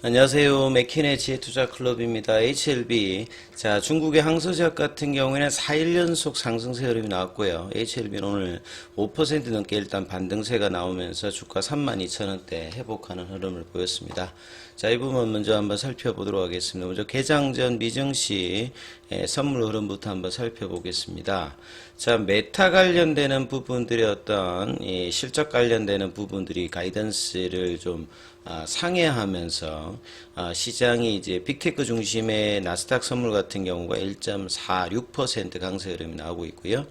안녕하세요. 맥킨의 지혜투자클럽입니다. HLB. 자, 중국의 항소지약 같은 경우에는 4일 연속 상승세 흐름이 나왔고요. HLB는 오늘 5% 넘게 일단 반등세가 나오면서 주가 32,000원대 회복하는 흐름을 보였습니다. 자, 이 부분 먼저 한번 살펴보도록 하겠습니다. 먼저 개장 전 미증시 선물 흐름부터 한번 살펴보겠습니다. 자, 메타 관련되는 부분들의 어떤 실적 관련되는 부분들이 가이던스를 좀 상회하면서 시장이 이제 빅테크 중심의 나스닥 선물 같은 경우가 1.46% 강세 흐름이 나오고 있고요.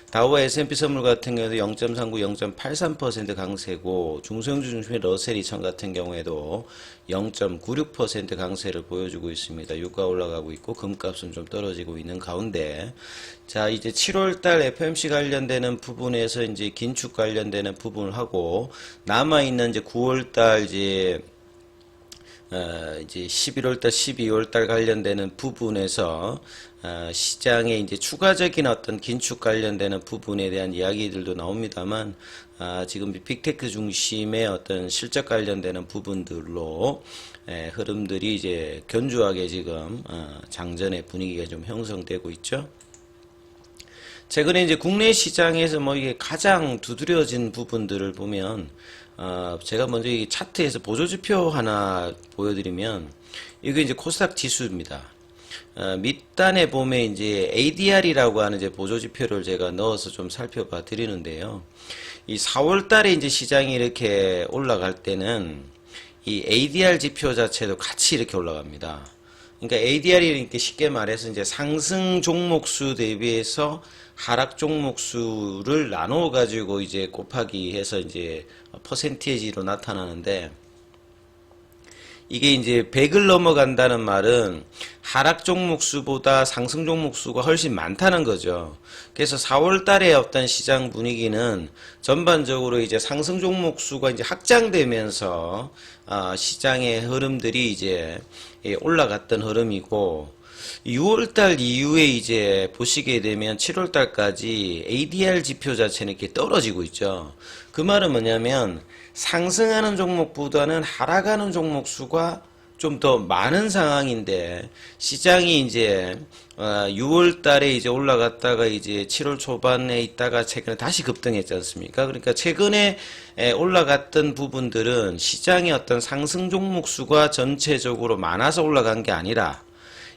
다우와 S&P 선물 같은 경우도 0.39, 0.83% 강세고 중소형주 중심의 러셀 2000 같은 경우에도 0.96% 강세를 보여주고 있습니다. 유가 올라가고 있고 금값은 좀 떨어지고 있는 가운데 자 이제 7월달 FMC 관련되는 부분에서 이제 긴축 관련되는 부분을 하고 남아있는 이제 9월달 이제 11월달, 12월달 관련되는 부분에서 시장에 이제 추가적인 어떤 긴축 관련되는 부분에 대한 이야기들도 나옵니다만 지금 빅테크 중심의 어떤 실적 관련되는 부분들로 흐름들이 이제 견조하게 지금 장전의 분위기가 좀 형성되고 있죠. 최근에 이제 국내 시장에서 뭐 이게 가장 두드려진 부분들을 보면 제가 먼저 이 차트에서 보조지표 하나 보여드리면 이게 이제 코스닥 지수입니다. 밑단에 보면 이제 ADR이라고 하는 이제 보조지표를 제가 넣어서 좀 살펴봐 드리는데요. 이 4월 달에 이제 시장이 이렇게 올라갈 때는 이 ADR 지표 자체도 같이 이렇게 올라갑니다. 그러니까 ADR이 이렇게 쉽게 말해서 이제 상승 종목수 대비해서 하락 종목수를 나누어 가지고 이제 곱하기 해서 이제 퍼센티지로 나타나는데 이게 이제 100을 넘어간다는 말은 하락 종목수보다 상승 종목수가 훨씬 많다는 거죠. 그래서 4월 달에 어떤 시장 분위기는 전반적으로 이제 상승 종목수가 이제 확장되면서 시장의 흐름들이 이제 올라갔던 흐름이고 6월달 이후에 이제 보시게 되면 7월달까지 ADR 지표 자체는 이렇게 떨어지고 있죠. 그 말은 뭐냐면 상승하는 종목보다는 하락하는 종목 수가 좀 더 많은 상황인데 시장이 이제 6월 달에 이제 올라갔다가 이제 7월 초반에 있다가 최근에 다시 급등했지 않습니까? 그러니까 최근에 올라갔던 부분들은 시장의 어떤 상승 종목 수가 전체적으로 많아서 올라간 게 아니라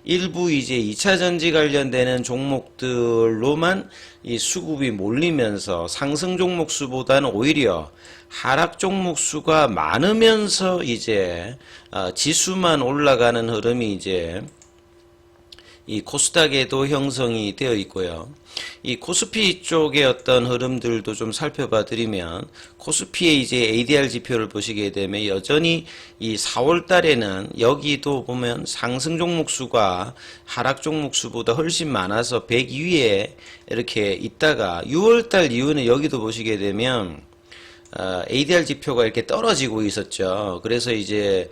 일부 이제 2차 전지 관련되는 종목들로만 이 수급이 몰리면서 상승 종목 수보다는 오히려 하락 종목 수가 많으면서 이제 지수만 올라가는 흐름이 이제 이 코스닥에도 형성이 되어 있고요. 이 코스피 쪽의 어떤 흐름들도 좀 살펴봐 드리면 코스피의 이제 ADR 지표를 보시게 되면 여전히 이 4월 달에는 여기도 보면 상승 종목 수가 하락 종목 수보다 훨씬 많아서 100 위에 이렇게 있다가 6월 달 이후는 여기도 보시게 되면 ADR 지표가 이렇게 떨어지고 있었죠. 그래서 이제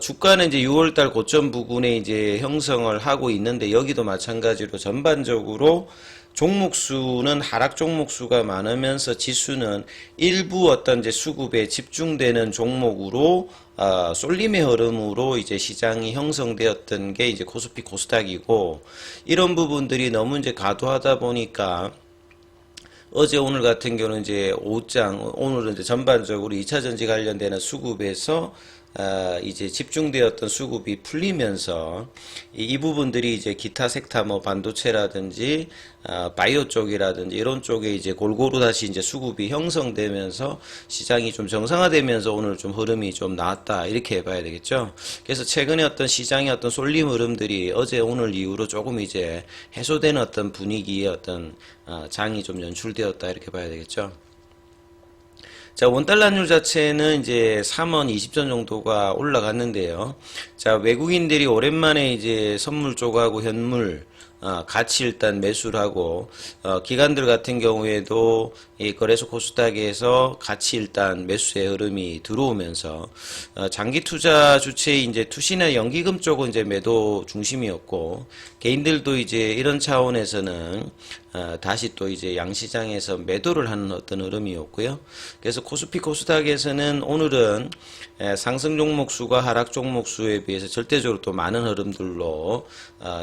주가는 이제 6월달 고점 부근에 이제 형성을 하고 있는데 여기도 마찬가지로 전반적으로 종목 수는 하락 종목 수가 많으면서 지수는 일부 어떤 이제 수급에 집중되는 종목으로 쏠림의 흐름으로 이제 시장이 형성되었던 게 이제 코스피 코스닥이고 이런 부분들이 너무 이제 과도하다 보니까 어제 오늘 같은 경우는 이제 오늘은 이제 전반적으로 2차 전지 관련되는 수급에서 이제 집중되었던 수급이 풀리면서 이 부분들이 이제 기타 섹터 뭐 반도체라든지 바이오 쪽이라든지 이런 쪽에 이제 골고루 다시 이제 수급이 형성되면서 시장이 좀 정상화되면서 오늘 좀 흐름이 좀 나왔다 이렇게 봐야 되겠죠. 그래서 최근에 어떤 시장의 어떤 쏠림 흐름들이 어제 오늘 이후로 조금 이제 해소되는 어떤 분위기의 어떤 장이 좀 연출되었다 이렇게 봐야 되겠죠. 자, 원달러율 자체는 이제 3원 20전 정도가 올라갔는데요. 자, 외국인들이 오랜만에 이제 선물 쪽하고 현물, 같이 일단 매수를 하고, 기관들 같은 경우에도 이 거래소 코스닥에서 같이 일단 매수의 흐름이 들어오면서, 장기 투자 주체의 이제 투시나 연기금 쪽은 이제 매도 중심이었고, 개인들도 이제 이런 차원에서는, 다시 또 이제 양시장에서 매도를 하는 어떤 흐름이었고요. 그래서 코스피 코스닥에서는 오늘은 상승 종목 수가 하락 종목 수에 비해서 절대적으로 또 많은 흐름들로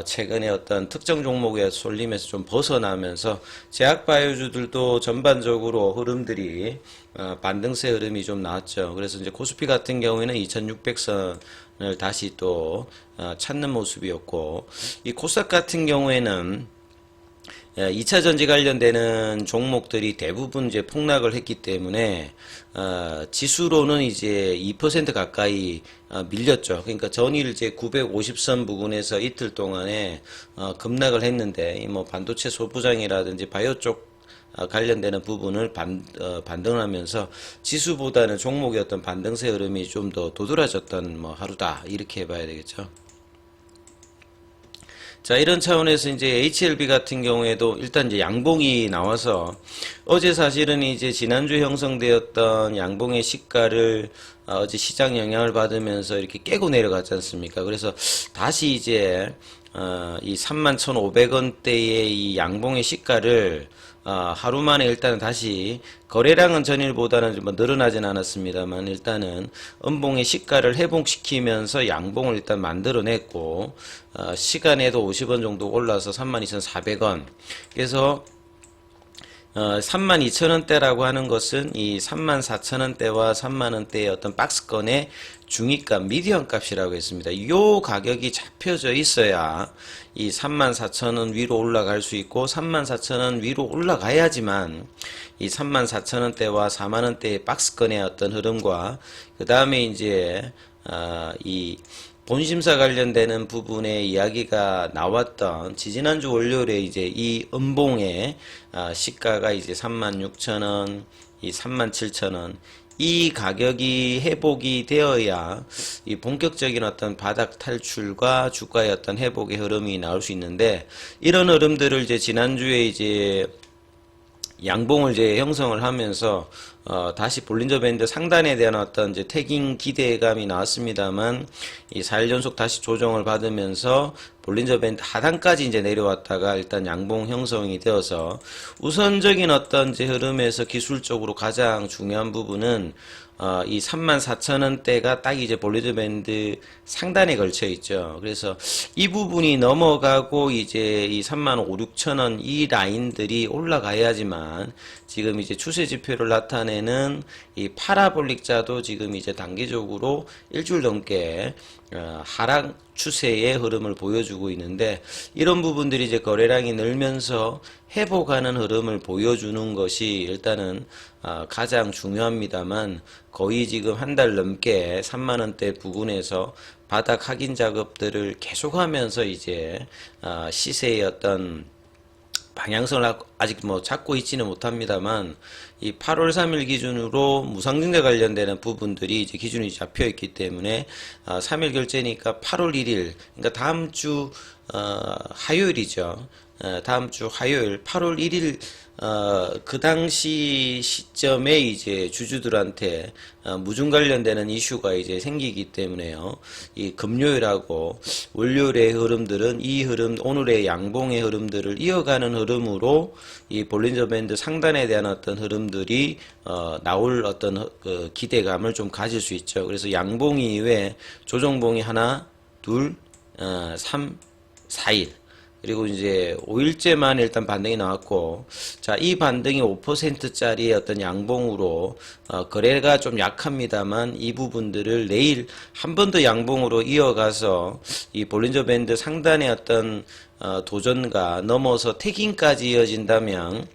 최근에 어떤 특정 종목의 쏠림에서 좀 벗어나면서 제약바이오주들도 전반적으로 흐름들이 반등세 흐름이 좀 나왔죠. 그래서 이제 코스피 같은 경우에는 2600선을 다시 또 찾는 모습이었고, 이 코스닥 같은 경우에는 2차 전지 관련되는 종목들이 대부분 이제 폭락을 했기 때문에 지수로는 이제 2% 가까이 밀렸죠. 그러니까 전일 이제 950선 부근에서 이틀 동안에 급락을 했는데 뭐 반도체 소부장이라든지 바이오 쪽 관련되는 부분을 반등하면서 지수보다는 종목의 어떤 반등세 흐름이 좀 더 도드라졌던 뭐 하루다 이렇게 봐야 되겠죠. 자, 이런 차원에서 이제 HLB 같은 경우에도 일단 이제 양봉이 나와서 어제 사실은 이제 지난주에 형성되었던 양봉의 시가를 어제 시장 영향을 받으면서 이렇게 깨고 내려갔지 않습니까? 그래서 다시 이제 이 31,500원대의 이 양봉의 시가를 하루 만에 일단은 다시 거래량은 전일보다는 좀 늘어나진 않았습니다만 일단은 음봉의 시가를 회복시키면서 양봉을 일단 만들어냈고 시간에도 50원 정도 올라서 32,400원. 그래서 32,000원대라고 하는 것은 이 34,000원대와 3만원대의 어떤 박스권의 중위값, 미디언 값이라고 했습니다. 이 가격이 잡혀져 있어야 이 34,000원 위로 올라갈 수 있고 34,000원 위로 올라가야지만 이 34,000원대와 4만원대의 박스권의 어떤 흐름과 그 다음에 이제 이 본심사 관련되는 부분의 이야기가 나왔던 지지난주 월요일에 이제 이 음봉의 시가가 이제 36,000원, 이 37,000원 이 가격이 회복이 되어야 이 본격적인 어떤 바닥 탈출과 주가의 어떤 회복의 흐름이 나올 수 있는데 이런 흐름들을 이제 지난주에 이제 양봉을 이제 형성을 하면서 다시 볼린저 밴드 상단에 대한 어떤 이제 태깅 기대감이 나왔습니다만 이 4일 연속 다시 조정을 받으면서 볼린저 밴드 하단까지 이제 내려왔다가 일단 양봉 형성이 되어서 우선적인 어떤 이제 흐름에서 기술적으로 가장 중요한 부분은 이 34,000원대가 딱 이제 볼린저 밴드 상단에 걸쳐 있죠. 그래서 이 부분이 넘어가고 이제 이 35,000~36,000원 이 라인들이 올라가야지만 지금 이제 추세 지표를 나타내는 이 파라볼릭자도 지금 이제 단기적으로 일주일 넘게 하락 추세의 흐름을 보여주고 있는데 이런 부분들이 이제 거래량이 늘면서 회복하는 흐름을 보여주는 것이 일단은 가장 중요합니다만 거의 지금 한 달 넘게 3만원대 부근에서 바닥 확인 작업들을 계속하면서 이제 시세의 어떤 방향성을 아직 뭐 잡고 있지는 못합니다만 이 8월 3일 기준으로 무상증자 관련되는 부분들이 이제 기준이 잡혀 있기 때문에 3일 결제니까 8월 1일 그러니까 다음 주 화요일이죠. 다음 주 화요일 8월 1일 그 당시 시점에 이제 주주들한테 무중 관련되는 이슈가 이제 생기기 때문에요. 이 금요일하고 월요일의 흐름들은 이 흐름 오늘의 양봉의 흐름들을 이어가는 흐름으로 이 볼린저 밴드 상단에 대한 어떤 흐름들이 나올 어떤 그 기대감을 좀 가질 수 있죠. 그래서 양봉 이후에 조정봉이 하나, 둘, 3, 4일 그리고 이제 5일째만 일단 반등이 나왔고 자, 이 반등이 5%짜리의 어떤 양봉으로 거래가 좀 약합니다만 이 부분들을 내일 한 번 더 양봉으로 이어가서 이 볼린저 밴드 상단의 어떤 도전과 넘어서 태깅까지 이어진다면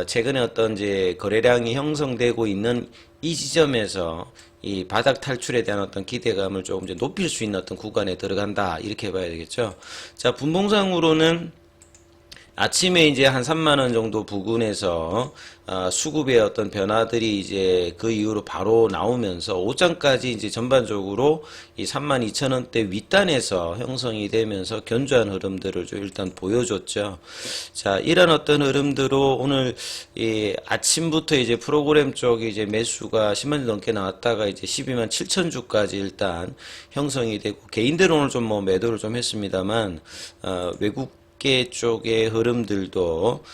최근에 어떤 이제 거래량이 형성되고 있는 이 지점에서 이 바닥 탈출에 대한 어떤 기대감을 조금 이제 높일 수 있는 어떤 구간에 들어간다 이렇게 봐야 되겠죠. 자, 분봉상으로는 아침에 이제 한 3만원 정도 부근에서 수급의 어떤 변화들이 이제 그 이후로 바로 나오면서 오장까지 이제 전반적으로 이 32,000원대 윗단에서 형성이 되면서 견조한 흐름들을 좀 일단 보여줬죠. 자, 이런 어떤 흐름들로 오늘 이 아침부터 이제 프로그램 쪽에 이제 매수가 10만 주 넘게 나왔다가 이제 12만 7천 주까지 일단 형성이 되고 개인들은 오늘 좀 뭐 매도를 좀 했습니다만 외국 쪽의 흐름들도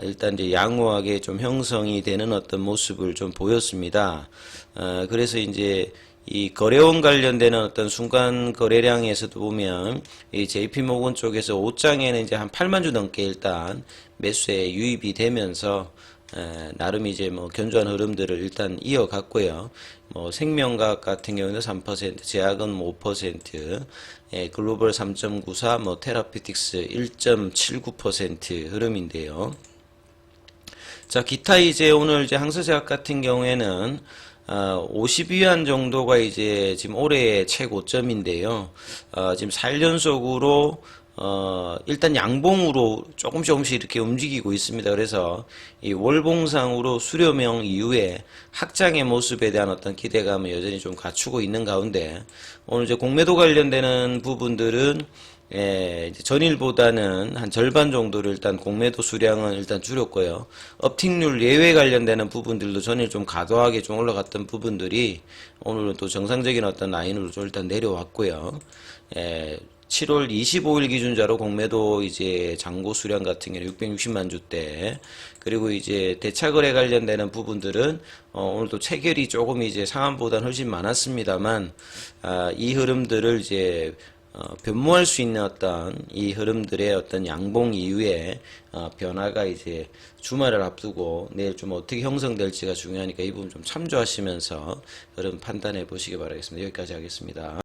일단 이제 양호하게 좀 형성이 되는 어떤 모습을 좀 보였습니다. 그래서 이제 이 거래원 관련되는 어떤 순간 거래량에서도 보면 이 JP모건 쪽에서 5장에는 이제 한 8만 주 넘게 일단 매수에 유입이 되면서 나름 이제 뭐 견조한 흐름들을 일단 이어갔고요. 뭐 생명과학 같은 경우는 3%, 제약은 뭐 5%, 글로벌 3.94, 뭐 테라피틱스 1.79% 흐름인데요. 자, 기타 이제 오늘 이제 항서제약 같은 경우에는 52위안 정도가 이제 지금 올해의 최고점인데요. 지금 4연속으로 일단 양봉으로 조금씩 이렇게 움직이고 있습니다. 그래서 이 월봉상으로 수렴형 이후에 확장의 모습에 대한 어떤 기대감을 여전히 좀 갖추고 있는 가운데 오늘 이제 공매도 관련되는 부분들은 이제 전일보다는 한 절반 정도를 일단 공매도 수량은 일단 줄였고요. 업틱률 예외 관련되는 부분들도 전일 좀 과도하게 좀 올라갔던 부분들이 오늘은 또 정상적인 어떤 라인으로 좀 일단 내려왔고요. 7월 25일 기준자로 공매도 이제 잔고 수량 같은 경우는 660만 주대, 그리고 이제 대차거래 관련되는 부분들은 오늘도 체결이 조금 이제 상한보다는 훨씬 많았습니다만 이 흐름들을 이제 변모할 수 있는 어떤 이 흐름들의 어떤 양봉 이후에 변화가 이제 주말을 앞두고 내일 좀 어떻게 형성될지가 중요하니까 이 부분 좀 참조하시면서 흐름 판단해 보시기 바라겠습니다. 여기까지 하겠습니다.